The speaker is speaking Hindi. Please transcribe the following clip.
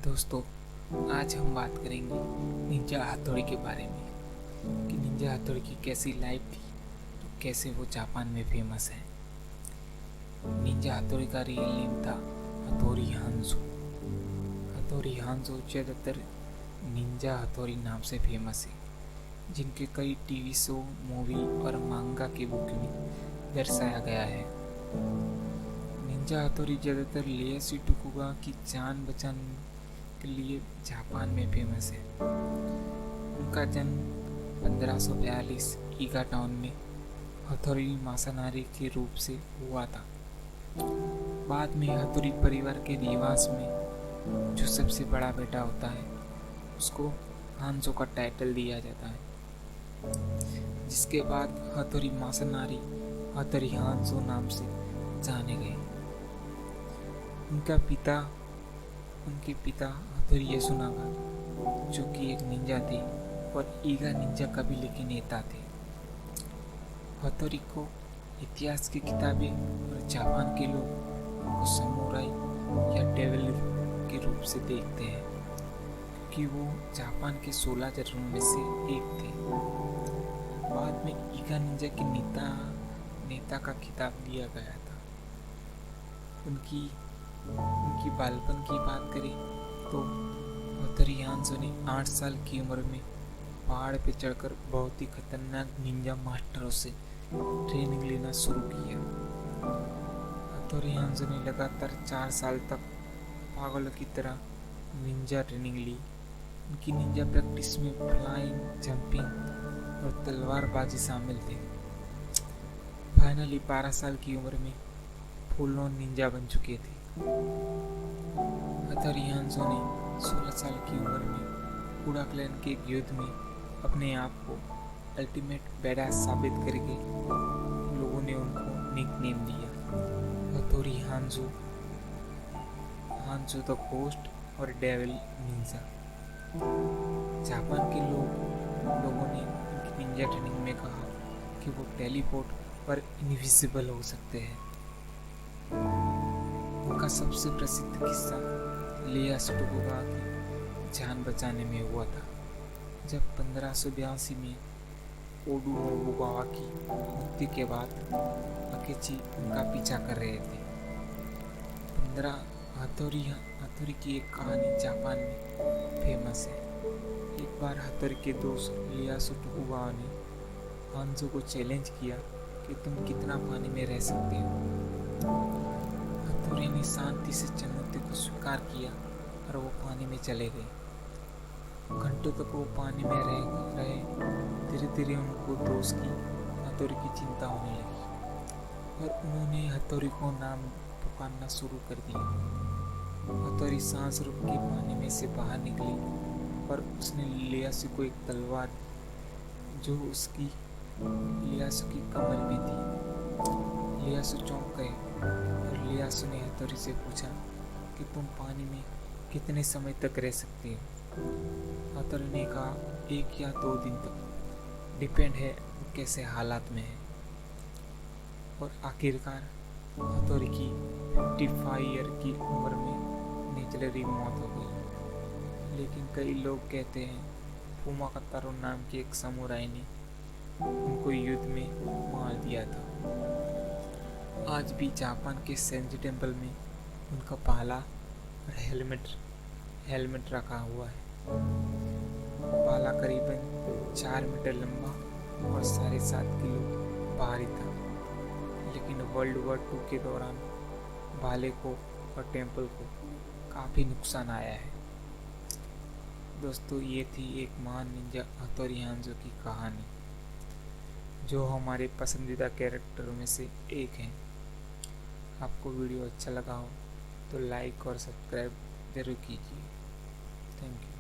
दोस्तों, आज हम बात करेंगे निंजा हथौड़ी के बारे में कि निंजा हथौड़ी की कैसी लाइफ थी, तो कैसे वो जापान में फेमस है। निंजा हथौड़ी का रियल नेम था हथौरी हांजो। हथौरी हांजो ज़्यादातर निंजा हथौड़ी नाम से फेमस है, जिनके कई टीवी शो, मूवी और मांगा के बुक में दर्शाया गया है। निंजा हथौड़ी ज़्यादातर लेयाशी टोकुगावा की जान बचाने के लिए जापान में फेमस है। उनका जन्म 1542 ईगा टाउन में हथौरी मासानारी के रूप से हुआ था। बाद में हथौरी परिवार के निवास में जो सबसे बड़ा बेटा होता है उसको हांजो का टाइटल दिया जाता है, जिसके बाद हथौरी मासानारी हथौरी हांजो नाम से जाने गए। उनके पिता हथौरी यासुनागा, जो कि एक निंजा थे और ईगा निंजा कबीले के नेता थे। हथौरी को इतिहास की किताबें और जापान के लोग उनको समुराई या डेविल के रूप से देखते हैं, क्योंकि वो जापान के 16 जनरलों में से एक थे। बाद में ईगा निंजा के नेता का खिताब दिया गया था। उनकी बालपन की बात करें तो हथौरी हांजो ने 8 साल की उम्र में पहाड़ पर चढ़कर बहुत ही खतरनाक निंजा मास्टरों से ट्रेनिंग लेना शुरू किया। हथौरी हांजो ने लगातार 4 साल तक पागलों की तरह निंजा ट्रेनिंग ली। उनकी निंजा प्रैक्टिस में फ्लाइंग, जंपिंग और तलवारबाजी शामिल थे। फाइनली 12 साल की उम्र में फुल ऑन निंजा बन चुके थे। हथौरी हांजो ने 16 साल की उम्र में कुडा क्लैन के युद्ध में अपने आप को अल्टीमेट बैडास साबित करके लोगों ने उनको निकनेम दिया हथौरी हांजो द घोस्ट और डेविल निंजा। जापान के लोगों ने उनकी निंजा ट्रेनिंग में कहा कि वो टेलीपोर्ट और इनविजिबल हो सकते हैं। उनका सबसे प्रसिद्ध किस्सा लेयाशी टोकुगावा की जान बचाने में हुआ था, जब 1582 में ओडू नोबुगावा की मृत्यु के बाद अकेची उनका पीछा कर रहे थे। हथौरी की एक कहानी जापान में फेमस है। एक बार हथौरी के दोस्त लेयाशी टोकुगावा ने हांजो को चैलेंज किया कि तुम कितना पानी में रह सकते हो। हथौरी ने शांति से चुनौती को स्वीकार किया और वो पानी में चले गए। घंटों तक वो पानी में रहे। धीरे धीरे उनको दोस्त की हथौरी की चिंता होने लगी और उन्होंने हथौरी को नाम पुकारना शुरू कर दिया। हथौरी सांस रोक के पानी में से बाहर निकली और उसने लेयाशी को एक तलवार जो उसकी लेयाशी की कमर में थी। लेयाशी चौंक गए और लेयाशी ने हथौरी से पूछा कि तुम पानी में कितने समय तक रह सकते हो। हथौरी ने कहा 1 या 2 दिन तक, डिपेंड है वो कैसे हालात में है। और आखिरकार हथौरी की 55 ईयर की उम्र में नेचुरली मौत हो गई। लेकिन कई लोग कहते हैं फुमाकातारो नाम के एक समुराई ने उनको युद्ध में मार दिया था। आज भी जापान के सेंजी टेम्पल में उनका पाला और हेलमेट रखा हुआ है। पाला करीबन 4 मीटर लंबा और 7.5 किलो भारी था, लेकिन वर्ल्ड वॉर 2 के दौरान भाले को और टेम्पल को काफ़ी नुकसान आया है। दोस्तों, ये थी एक महान निंजा हथौरी हांजो की कहानी, जो हमारे पसंदीदा कैरेक्टरों में से एक हैं। आपको वीडियो अच्छा लगा हो तो लाइक और सब्सक्राइब जरूर कीजिए। Thank you.